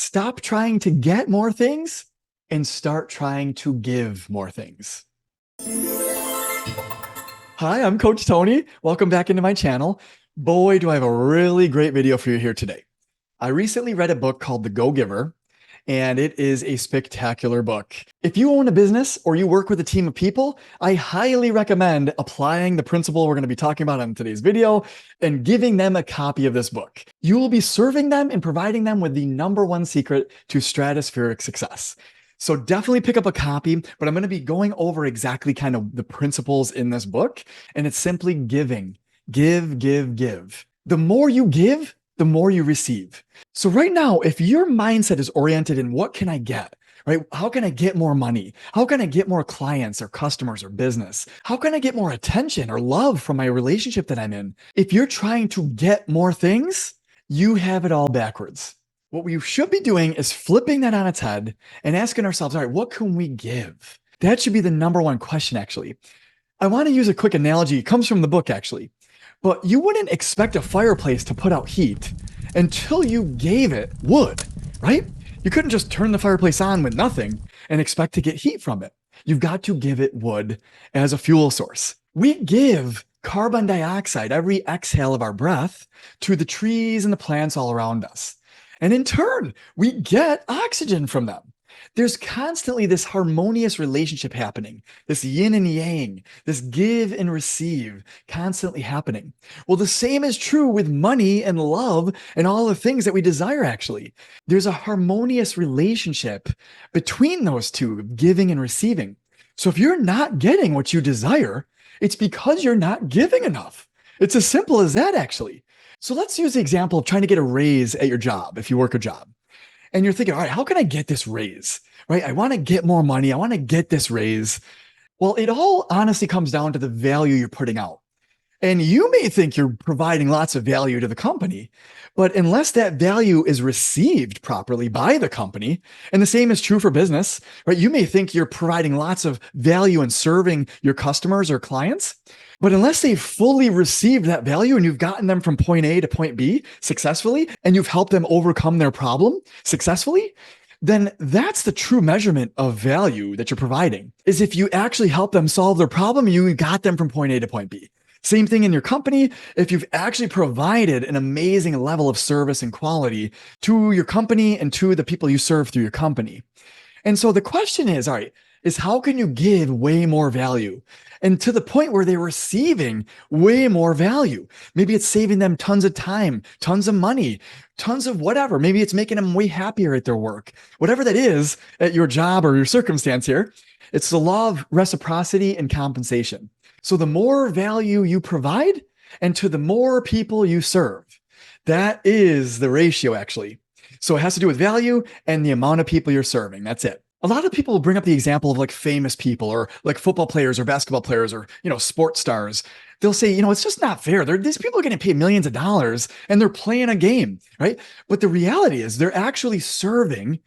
Stop trying to get more things and start trying to give more things. Hi, I'm Coach Tony. Welcome back into my channel. Boy, do I have a really great video for you here today. I recently read a book called The Go-Giver, and it is a spectacular book. If you own a business or you work with a team of people, I highly recommend applying the principle we're going to be talking about in today's video and giving them a copy of this book. You will be serving them and providing them with the #1 secret to stratospheric success. So definitely pick up a copy, but I'm going to be going over exactly kind of the principles in this book, and it's simply giving. Give, give, give. The more you give, the more you receive. So right now, if your mindset is oriented in what can I get, right? How can I get more money? How can I get more clients or customers or business? How can I get more attention or love from my relationship that I'm in? If you're trying to get more things, you have it all backwards. What we should be doing is flipping that on its head and asking ourselves, all right, what can we give? That should be the #1 question, actually. I want to use a quick analogy. It comes from the book, actually. But you wouldn't expect a fireplace to put out heat until you gave it wood, right? You couldn't just turn the fireplace on with nothing and expect to get heat from it. You've got to give it wood as a fuel source. We give carbon dioxide, every exhale of our breath, to the trees and the plants all around us. And in turn, we get oxygen from them. There's constantly this harmonious relationship happening, this yin and yang, this give and receive constantly happening. Well, the same is true with money and love and all the things that we desire, actually. There's a harmonious relationship between those two, giving and receiving. So if you're not getting what you desire, it's because you're not giving enough. It's as simple as that, actually. So let's use the example of trying to get a raise at your job, if you work a job. And you're thinking, all right, how can I get this raise? Right? I want to get more money. I want to get this raise. Well, it all honestly comes down to the value you're putting out. And you may think you're providing lots of value to the company, but unless that value is received properly by the company, and the same is true for business, right? You may think you're providing lots of value and serving your customers or clients, but unless they've fully received that value and you've gotten them from point A to point B successfully, and you've helped them overcome their problem successfully, then that's the true measurement of value that you're providing, is if you actually help them solve their problem, you got them from point A to point B. Same thing in your company. If you've actually provided an amazing level of service and quality to your company and to the people you serve through your company. And so the question is, all right, is how can you give way more value? And to the point where they're receiving way more value. Maybe it's saving them tons of time, tons of money, tons of whatever. Maybe it's making them way happier at their work. Whatever that is at your job or your circumstance here, it's the law of reciprocity and compensation. So the more value you provide and to the more people you serve, that is the ratio, actually. So it has to do with value and the amount of people you're serving. That's it. A lot of people bring up the example of like famous people or like football players or basketball players or, sports stars. They'll say, it's just not fair. These people are getting paid millions of dollars and they're playing a game, right? But the reality is they're actually serving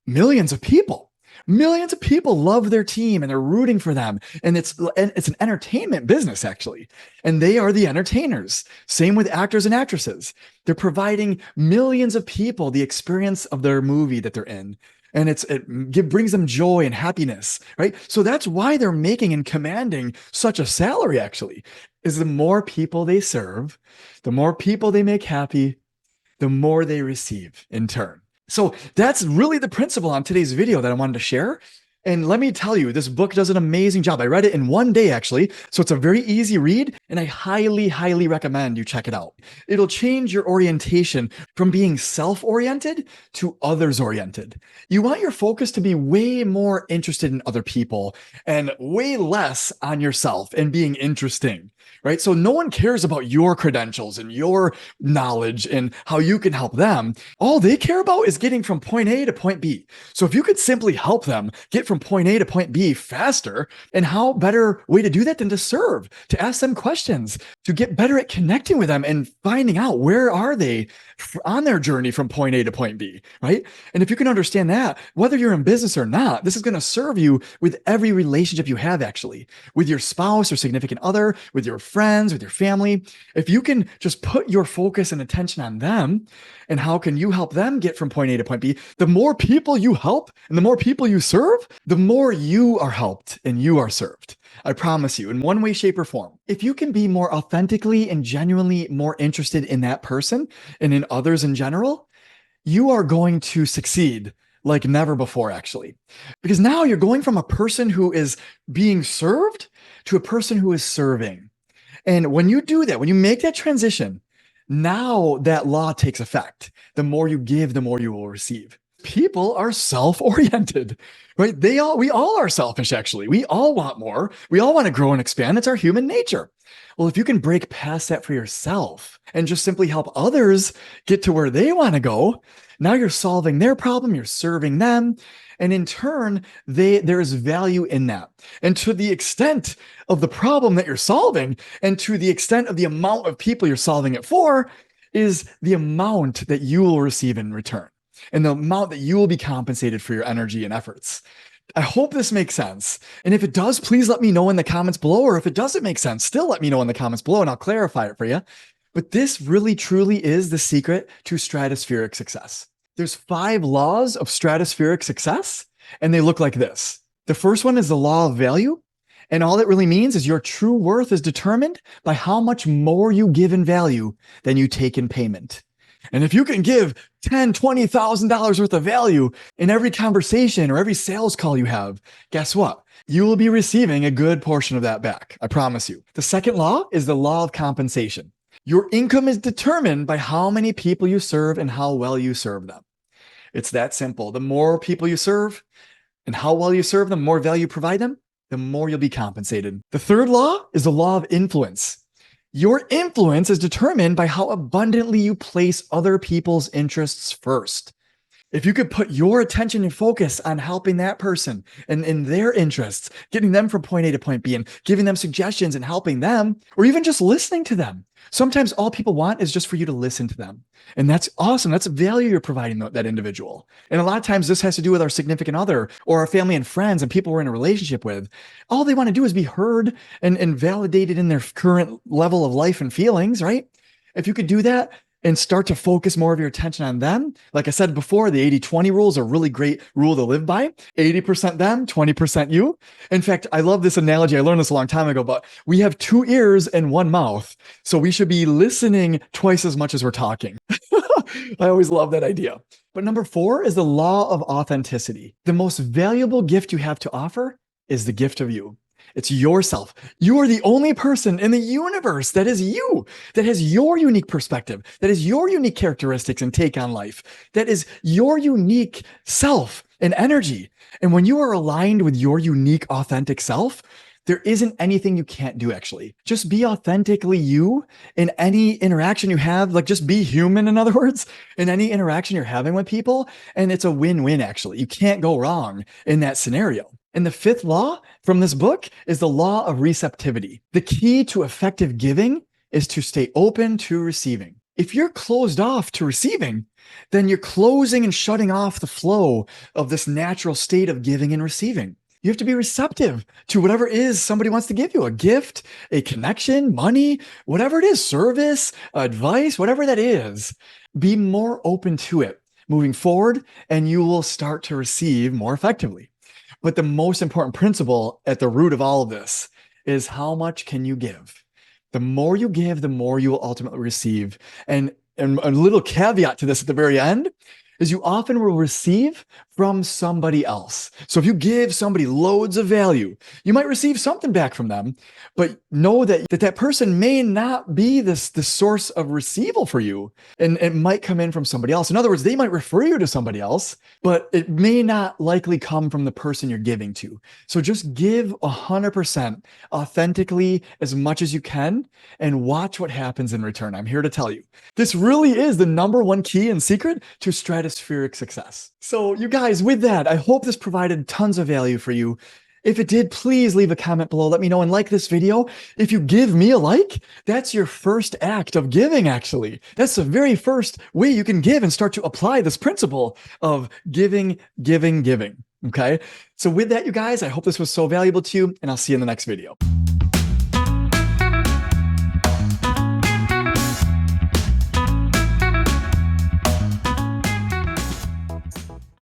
millions of people. Millions of people love their team and they're rooting for them. And it's an entertainment business, actually. And they are the entertainers. Same with actors and actresses. They're providing millions of people the experience of their movie that they're in. And it brings them joy and happiness, right? So that's why they're making and commanding such a salary, actually, is the more people they serve, the more people they make happy, the more they receive in turn. So that's really the principle on today's video that I wanted to share. And let me tell you, this book does an amazing job. I read it in one day, actually. So it's a very easy read, and I highly, highly recommend you check it out. It'll change your orientation from being self-oriented to others-oriented. You want your focus to be way more interested in other people and way less on yourself and being interesting, right? So no one cares about your credentials and your knowledge and how you can help them. All they care about is getting from point A to point B. So if you could simply help them get from point A to point B faster, and how better way to do that than to serve, to ask them questions, to get better at connecting with them and finding out where are they on their journey from point A to point B, right? And if you can understand that, whether you're in business or not, this is going to serve you with every relationship you have, actually, with your spouse or significant other, with your friends, with your family. If you can just put your focus and attention on them and how can you help them get from point A to point B, the more people you help and the more people you serve, the more you are helped and you are served. I promise you, in one way, shape, or form. If you can be more authentically and genuinely more interested in that person and in others in general, you are going to succeed like never before, actually. Because now you're going from a person who is being served to a person who is serving. And when you do that, when you make that transition, now that law takes effect. The more you give, the more you will receive. People are self-oriented, right? We all are selfish, actually. We all want more. We all want to grow and expand. It's our human nature. Well, if you can break past that for yourself and just simply help others get to where they want to go, now you're solving their problem, you're serving them. And in turn, there is value in that. And to the extent of the problem that you're solving, and to the extent of the amount of people you're solving it for, is the amount that you will receive in return and the amount that you will be compensated for your energy and efforts. I hope this makes sense. And if it does, please let me know in the comments below. Or if it doesn't make sense, still let me know in the comments below and I'll clarify it for you. But this really, truly is the secret to stratospheric success. There's 5 laws of stratospheric success, and they look like this. The first one is the law of value. And all it really means is your true worth is determined by how much more you give in value than you take in payment. And if you can give $10,000, $20,000 worth of value in every conversation or every sales call you have, guess what? You will be receiving a good portion of that back. I promise you. The second law is the law of compensation. Your income is determined by how many people you serve and how well you serve them. It's that simple. The more people you serve and how well you serve them, more value you provide them, the more you'll be compensated. The third law is the law of influence. Your influence is determined by how abundantly you place other people's interests first. If you could put your attention and focus on helping that person and in their interests, getting them from point A to point B and giving them suggestions and helping them, or even just listening to them. Sometimes all people want is just for you to listen to them. And that's awesome. That's value you're providing that individual. And a lot of times this has to do with our significant other or our family and friends and people we're in a relationship with. All they want to do is be heard and validated in their current level of life and feelings, right? If you could do that, and start to focus more of your attention on them. Like I said before, the 80-20 rule is a really great rule to live by. 80% them, 20% you. In fact, I love this analogy. I learned this a long time ago, but we have 2 ears and 1 mouth. So we should be listening twice as much as we're talking. I always love that idea. But number 4 is the law of authenticity. The most valuable gift you have to offer is the gift of you. It's yourself. You are the only person in the universe that is you, that has your unique perspective, that is your unique characteristics and take on life, that is your unique self and energy. And when you are aligned with your unique, authentic self, there isn't anything you can't do, actually. Just be authentically you in any interaction you have. Like, just be human, in other words, in any interaction you're having with people. And it's a win-win, actually. You can't go wrong in that scenario. And the 5th law from this book is the law of receptivity. The key to effective giving is to stay open to receiving. If you're closed off to receiving, then you're closing and shutting off the flow of this natural state of giving and receiving. You have to be receptive to whatever it is somebody wants to give you, a gift, a connection, money, whatever it is, service, advice, whatever that is. Be more open to it moving forward, and you will start to receive more effectively. But the most important principle at the root of all of this is how much can you give? The more you give, the more you will ultimately receive. And a little caveat to this at the very end is you often will receive from somebody else. So if you give somebody loads of value, you might receive something back from them, but know that person may not be the source of receival for you, and it might come in from somebody else. In other words, they might refer you to somebody else, but it may not likely come from the person you're giving to. So just give 100% authentically as much as you can and watch what happens in return. I'm here to tell you, this really is the number 1 key and secret to stratospheric success. So you guys, with that, I hope this provided tons of value for you. If it did, please leave a comment below. Let me know and like this video. If you give me a like, that's your first act of giving, actually. That's the very first way you can give and start to apply this principle of giving, giving, giving. Okay. So with that, you guys, I hope this was so valuable to you, and I'll see you in the next video.